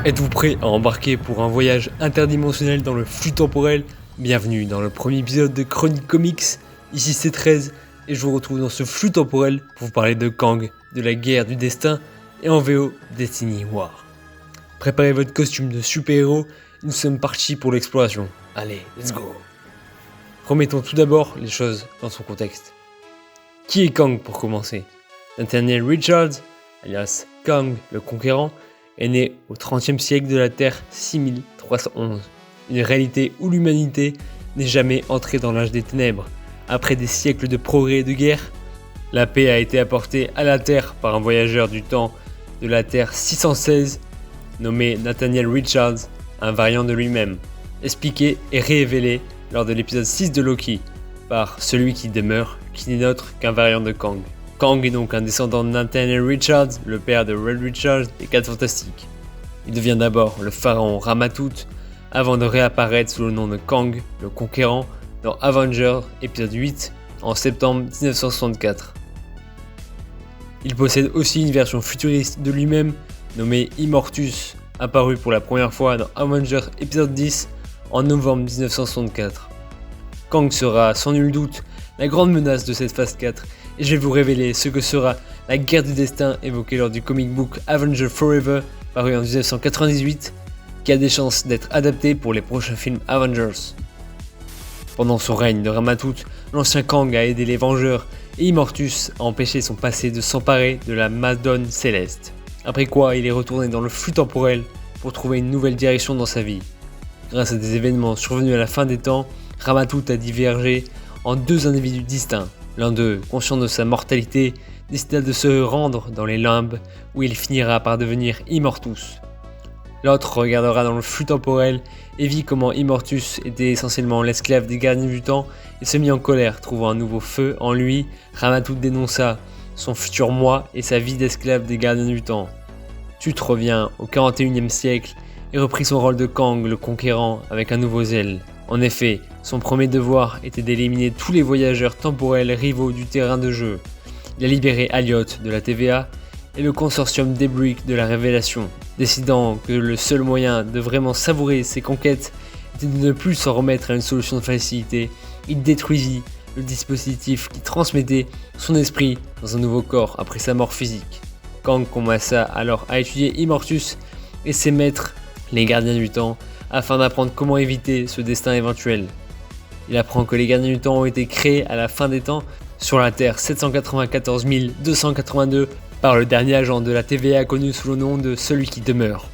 Êtes-vous prêt à embarquer pour un voyage interdimensionnel dans le flux temporel? Bienvenue dans le premier épisode de Chronique Comics, ici c'est 13 et je vous retrouve dans ce flux temporel pour vous parler de Kang, de la guerre du destin et en VO Destiny War. Préparez votre costume de super-héros, nous sommes partis pour l'exploration. Allez, let's go! Remettons tout d'abord les choses dans son contexte. Qui est Kang pour commencer? Nathaniel Richards, alias Kang le Conquérant, est né au XXe siècle de la Terre 6311, une réalité où l'humanité n'est jamais entrée dans l'âge des ténèbres. Après des siècles de progrès et de guerre, la paix a été apportée à la Terre par un voyageur du temps de la Terre 616, nommé Nathaniel Richards, un variant de lui-même, expliqué et révélé lors de l'épisode 6 de Loki, par celui qui demeure, qui n'est autre qu'un variant de Kang. Kang est donc un descendant de Nathaniel Richards, le père de Reed Richards des 4 Fantastiques. Il devient d'abord le pharaon Rama-Tut, avant de réapparaître sous le nom de Kang, le Conquérant, dans Avengers épisode 8 en septembre 1964. Il possède aussi une version futuriste de lui-même, nommée Immortus, apparue pour la première fois dans Avengers épisode 10 en novembre 1964. Kang sera sans nul doute la grande menace de cette phase 4, et je vais vous révéler ce que sera la guerre du destin évoquée lors du comic book Avengers Forever, paru en 1998, qui a des chances d'être adapté pour les prochains films Avengers. Pendant son règne de Rama-Tut, l'ancien Kang a aidé les Vengeurs et Immortus a empêché son passé de s'emparer de la Madone Céleste. Après quoi, il est retourné dans le flux temporel pour trouver une nouvelle direction dans sa vie. Grâce à des événements survenus à la fin des temps, Rama-Tut a divergé en 2 individus distincts. L'un d'eux, conscient de sa mortalité, décida de se rendre dans les limbes où il finira par devenir Immortus. L'autre regardera dans le flux temporel et vit comment Immortus était essentiellement l'esclave des gardiens du temps et se mit en colère, trouvant un nouveau feu en lui. Rama-Tut dénonça son futur moi et sa vie d'esclave des gardiens du temps. Tut revient au 41e siècle et reprit son rôle de Kang le Conquérant avec un nouveau zèle. En effet, son premier devoir était d'éliminer tous les voyageurs temporels rivaux du terrain de jeu. Il a libéré Alliot de la TVA et le consortium Debrick de la Révélation. Décidant que le seul moyen de vraiment savourer ses conquêtes était de ne plus s'en remettre à une solution de facilité, il détruisit le dispositif qui transmettait son esprit dans un nouveau corps après sa mort physique. Kang commença alors à étudier Immortus et ses maîtres, les gardiens du temps, afin d'apprendre comment éviter ce destin éventuel. Il apprend que les gardiens du temps ont été créés à la fin des temps sur la Terre 794 282 par le dernier agent de la TVA connu sous le nom de Celui qui demeure.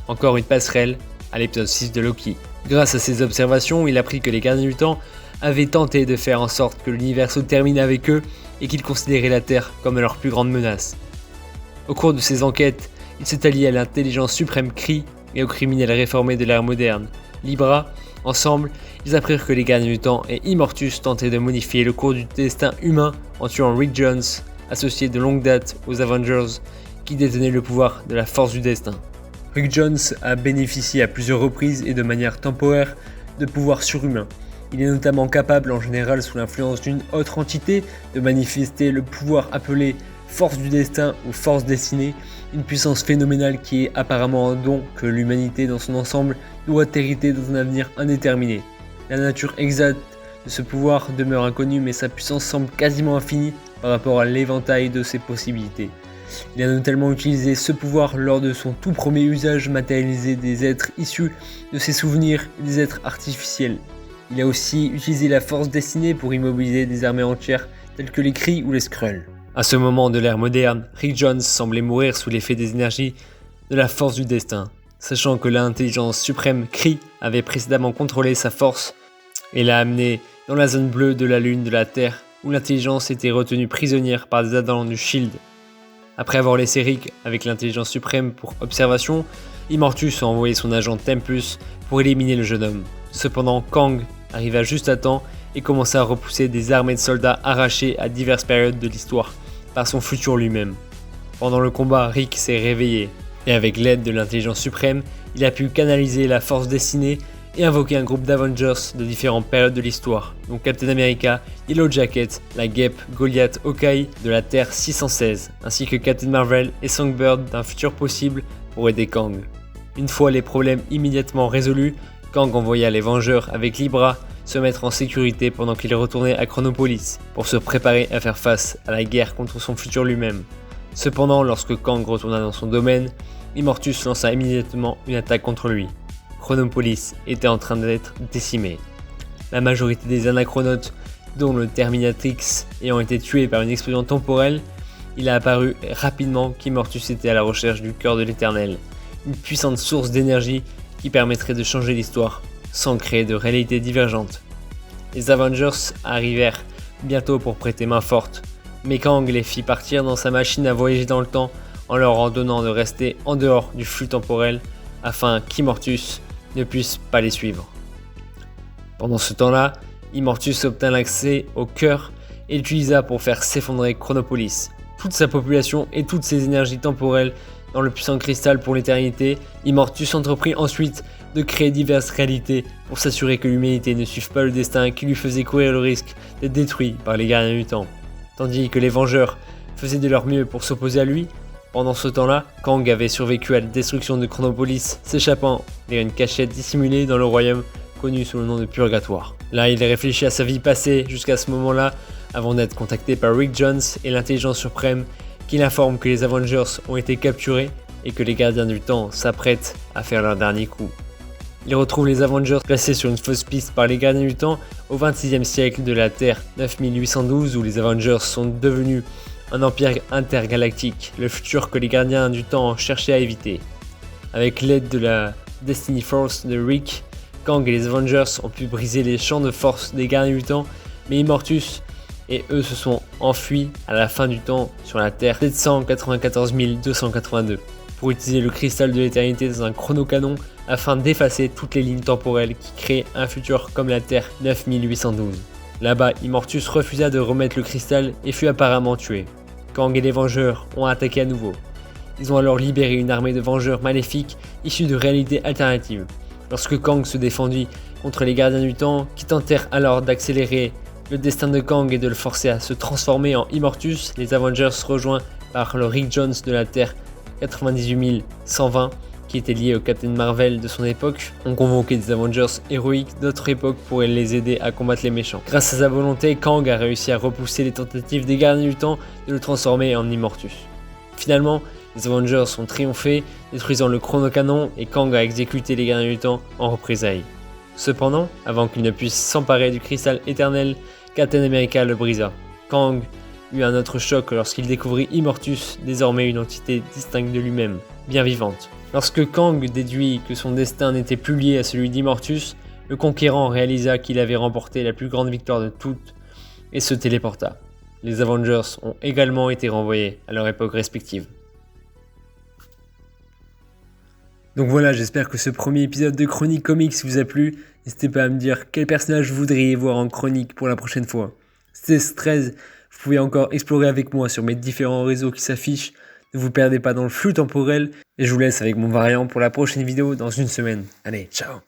Encore une passerelle à l'épisode 6 de Loki. Grâce à ses observations, il apprit que les gardiens du temps avaient tenté de faire en sorte que l'univers se termine avec eux et qu'ils considéraient la Terre comme leur plus grande menace. Au cours de ses enquêtes, il s'est allié à l'intelligence suprême Kree et aux criminels réformés de l'ère moderne, Libra. Ensemble, ils apprirent que les gardiens du temps et Immortus tentaient de modifier le cours du destin humain en tuant Rick Jones, associé de longue date aux Avengers, qui détenait le pouvoir de la force du destin. Rick Jones a bénéficié à plusieurs reprises et de manière temporaire de pouvoirs surhumains. Il est notamment capable, en général sous l'influence d'une autre entité, de manifester le pouvoir appelé Force du destin ou Force destinée, une puissance phénoménale qui est apparemment un don que l'humanité dans son ensemble doit hériter dans un avenir indéterminé. La nature exacte de ce pouvoir demeure inconnue, mais sa puissance semble quasiment infinie par rapport à l'éventail de ses possibilités. Il a notamment utilisé ce pouvoir lors de son tout premier usage matérialisé des êtres issus de ses souvenirs et des êtres artificiels. Il a aussi utilisé la Force destinée pour immobiliser des armées entières telles que les Kree ou les Skrulls. À ce moment de l'ère moderne, Rick Jones semblait mourir sous l'effet des énergies de la force du destin, sachant que l'intelligence suprême Kree avait précédemment contrôlé sa force et l'a amené dans la zone bleue de la lune de la Terre, où l'intelligence était retenue prisonnière par des agents du SHIELD. Après avoir laissé Rick avec l'intelligence suprême pour observation, Immortus a envoyé son agent Tempus pour éliminer le jeune homme. Cependant, Kang arriva juste à temps et commença à repousser des armées de soldats arrachés à diverses périodes de l'histoire par son futur lui-même. Pendant le combat, Rick s'est réveillé, et avec l'aide de l'intelligence suprême, il a pu canaliser la force destinée et invoquer un groupe d'Avengers de différentes périodes de l'histoire, dont Captain America, Yellow Jacket, la guêpe Goliath Hawkeye de la Terre 616, ainsi que Captain Marvel et Songbird d'un futur possible pour aider Kang. Une fois les problèmes immédiatement résolus, Kang envoya les Vengeurs avec Libra se mettre en sécurité pendant qu'il retournait à Chronopolis pour se préparer à faire face à la guerre contre son futur lui-même. Cependant, lorsque Kang retourna dans son domaine, Immortus lança immédiatement une attaque contre lui. Chronopolis était en train d'être décimée. La majorité des Anachronotes, dont le Terminatrix, ayant été tué par une explosion temporelle, il a apparu rapidement qu'Immortus était à la recherche du cœur de l'Éternel, une puissante source d'énergie qui permettrait de changer l'histoire sans créer de réalités divergentes. Les Avengers arrivèrent bientôt pour prêter main forte, mais Kang les fit partir dans sa machine à voyager dans le temps en leur ordonnant de rester en dehors du flux temporel afin qu'Immortus ne puisse pas les suivre. Pendant ce temps-là, Immortus obtint l'accès au cœur et l'utilisa pour faire s'effondrer Chronopolis. Toute sa population et toutes ses énergies temporelles dans le puissant cristal pour l'éternité, Immortus entreprit ensuite de créer diverses réalités pour s'assurer que l'humanité ne suive pas le destin qui lui faisait courir le risque d'être détruit par les gardiens du temps. Tandis que les Vengeurs faisaient de leur mieux pour s'opposer à lui, pendant ce temps-là, Kang avait survécu à la destruction de Chronopolis, s'échappant vers une cachette dissimulée dans le royaume connu sous le nom de Purgatoire. Là, il réfléchit à sa vie passée jusqu'à ce moment-là, avant d'être contacté par Rick Jones et l'intelligence suprême, qui l'informe que les Avengers ont été capturés et que les gardiens du temps s'apprêtent à faire leur dernier coup. Il retrouve les Avengers placés sur une fausse piste par les gardiens du temps au 26e siècle de la Terre 9812 où les Avengers sont devenus un empire intergalactique, le futur que les gardiens du temps cherchaient à éviter. Avec l'aide de la Destiny Force de Rick, Kang et les Avengers ont pu briser les champs de force des gardiens du temps, mais Immortus et eux se sont enfuis à la fin du temps sur la Terre 794 282 pour utiliser le cristal de l'éternité dans un chronocanon afin d'effacer toutes les lignes temporelles qui créent un futur comme la Terre 9812. Là-bas, Immortus refusa de remettre le cristal et fut apparemment tué. Kang et les Vengeurs ont attaqué à nouveau. Ils ont alors libéré une armée de Vengeurs maléfiques issus de réalités alternatives. Lorsque Kang se défendit contre les gardiens du temps, qui tentèrent alors d'accélérer le destin de Kang et de le forcer à se transformer en Immortus, les Avengers rejoints par le Rick Jones de la Terre 98 120, qui était lié au Captain Marvel de son époque, ont convoqué des Avengers héroïques d'autres époques pour les aider à combattre les méchants. Grâce à sa volonté, Kang a réussi à repousser les tentatives des gardiens du temps de le transformer en Immortus. Finalement, les Avengers ont triomphé, détruisant le chronocanon et Kang a exécuté les gardiens du temps en représailles. Cependant, avant qu'il ne puisse s'emparer du cristal éternel, Captain America le brisa. Kang eut un autre choc lorsqu'il découvrit Immortus, désormais une entité distincte de lui-même, bien vivante. Lorsque Kang déduit que son destin n'était plus lié à celui d'Immortus, le conquérant réalisa qu'il avait remporté la plus grande victoire de toutes et se téléporta. Les Avengers ont également été renvoyés à leur époque respective. Donc voilà, j'espère que ce premier épisode de Chronique Comics vous a plu. N'hésitez pas à me dire quel personnage vous voudriez voir en chronique pour la prochaine fois. C'était 13, vous pouvez encore explorer avec moi sur mes différents réseaux qui s'affichent. Ne vous perdez pas dans le flux temporel et je vous laisse avec mon variant pour la prochaine vidéo dans une semaine. Allez, ciao!